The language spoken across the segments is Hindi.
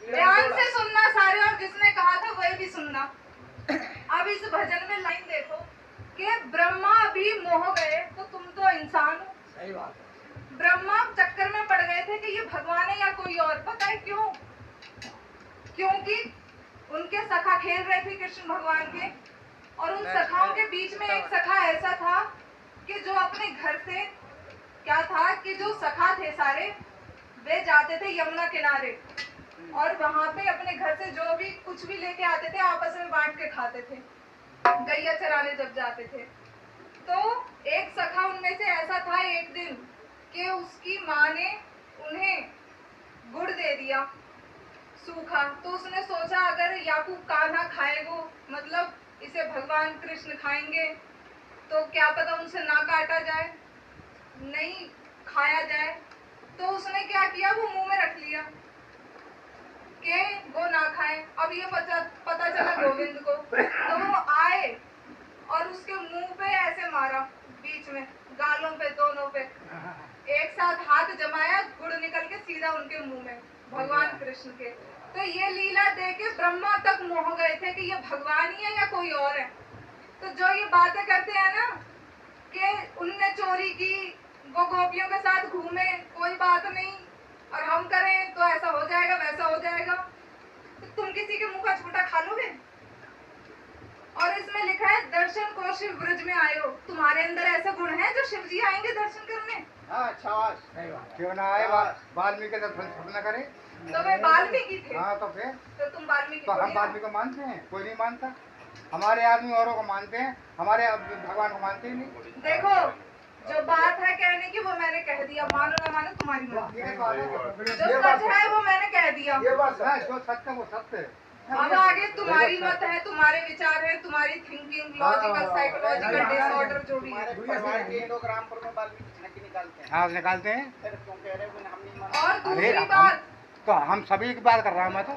ध्यान से सुनना सारे, और जिसने कहा था वही भी सुनना। अब इस भजन में लाइन देखो कि ब्रह्मा भी मोह गए तो तुम तो इंसान हो। सही बात है। ब्रह्मा चक्कर में पड़ गए थे कि ये भगवान है या कोई और। पता है क्यों? क्योंकि उनके सखा खेल रहे थे कृष्ण भगवान के, और उन सखाओं के बीच में एक सखा ऐसा था कि जो अपने घर से क्या था कि जो सखा थे सारे वे जाते थे यमुना किनारे, और वहां पे अपने घर से जो भी कुछ भी लेके आते थे आपस में बांट के खाते थे, गैया चराने जब जाते थे। तो एक सखा उनमें से ऐसा था एक दिन कि उसकी माँ ने उन्हें गुड़ दे दिया सूखा। तो उसने सोचा अगर याकूब कान्हा खाएगो, मतलब इसे भगवान कृष्ण खाएंगे, तो क्या पता उनसे ना काटा जाए, नहीं खाया जाए। तो उसने क्या किया, वो मुंह में रख लिया कि वो ना खाए। अब ये पता चला गोविंद को, तो वो आए और उसके मुंह पे ऐसे मारा, बीच में गालों पे, दोनों पे एक साथ हाथ जमाया, गुड़ निकल के सीधा उनके मुंह में, भगवान कृष्ण के। तो ये लीला देख के ब्रह्मा तक मोह गए थे कि ये भगवान ही है या कोई और है। तो जो ये बातें करते हैं ना कि उनने चोरी की, वो गोपियों के साथ घूमे, कोई बात नहीं, और हम करें तो ऐसा हो जाएगा वैसा हो जाएगा, तो तुम किसी के मुंह का झूठा खा लोगे। और इसमें लिखा है दर्शन को शिव ब्रज में आयो। तुम्हारे अंदर ऐसे गुण है जो शिव जी आएंगे दर्शन करने। क्यों ना आए, वाल्मीकि का दर्शन न करे। तो वे वाल्मीकि थे। हाँ तो फिर तो तुम वाल्मीकि तो हम वाल्मीकि को मानते हैं, कोई नहीं मानता। हमारे आदमी औरों को मानते हैं, हमारे भगवान को मानते ही नहीं। देखो जो बात है कहने की वो मैंने कह दिया, मानो ना मानो तुम्हारी मर्जी। जो सच है वो मैंने कह दिया। ये बात है, जो सत्य है वो सत्य है। अब आगे तुम्हारी मत है, तुम्हारे विचार है, तुम्हारी थिंकिंग, लॉजिकल, साइकोलॉजिकल डिसऑर्डर जो भी है। लोग रामपुर में वाल्मीकि झांकी निकालते हैं। हाँ निकालते हैं। फिर क्यों कह रहे हो हम नहीं मानते? और दूसरी बात, तो हम सभी की बात कर रहा हूँ मैं तो।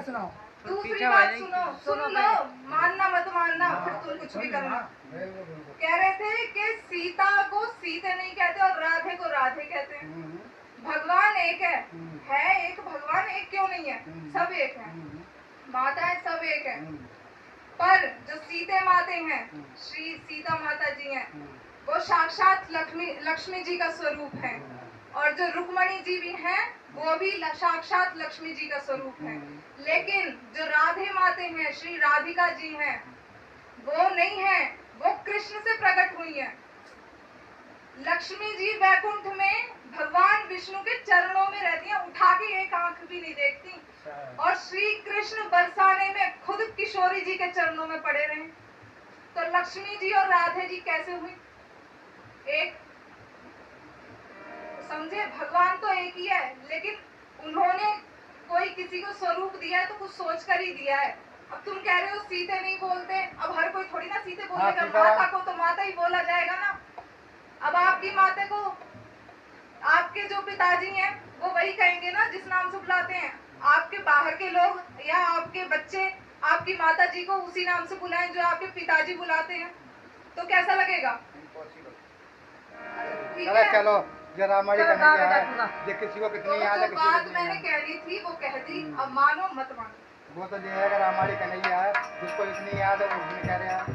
सुनो, दूसरी बात सुनो, सुन लो, मानना मत मानना, फिर तुम कुछ भी करना। कह रहे थे कि सीता को सीते नहीं कहते और राधे को राधे कहते हैं। भगवान एक है एक भगवान, एक क्यों नहीं है, सब एक है, माताएं सब एक है। पर जो सीते माते हैं, श्री सीता माता जी हैं, वो साक्षात लक्ष्मी जी का स्वरूप है, और जो रुक्मणी जी भी हैं वो भी साक्षात लक्ष्मी जी का स्वरूप है। लेकिन जो राधे माते हैं, श्री राधिका जी हैं, वो नहीं है, वो कृष्ण से प्रकट हुई है। लक्ष्मी जी वैकुंठ में भगवान विष्णु के चरणों में रहती हैं, उठा के एक आंख भी नहीं देखती, और श्री कृष्ण बरसाने में खुद किशोरी जी के चरणों में पड़े रहे। तो लक्ष्मी जी और राधे जी कैसे हुई एक? समझे, भगवान तो एक ही है, लेकिन उन्होंने कोई किसी को स्वरूप दिया है तो कुछ सोच कर ही दिया है। अब तुम कह रहे हो सीते नहीं बोलते, अब हर कोई थोड़ी ना सीते हाँ, बोलेगा। सीताराम। माता को तो माता ही बोला जाएगा ना। अब आपकी माता को आपके जो पिताजी हैं वो वही कहेंगे ना जिस नाम से बुलाते हैं। आपके बाहर के लोग या आपके बच्चे आपकी माता जी को उसी नाम से बुलाएं जो आपके पिताजी बुलाते हैं, तो कैसा लगेगा? ठीक चलो है। चलो जो रामायण कन्हैया है जो किसी को तो कितनी जो याद है किसी को बात कितनी मैंने याद कह दी थी वो कह दी, अब मानो मत मानो। वो तो जो है रामायण कन्हैया है जिसको इतनी याद है वो उसने कह रहे हैं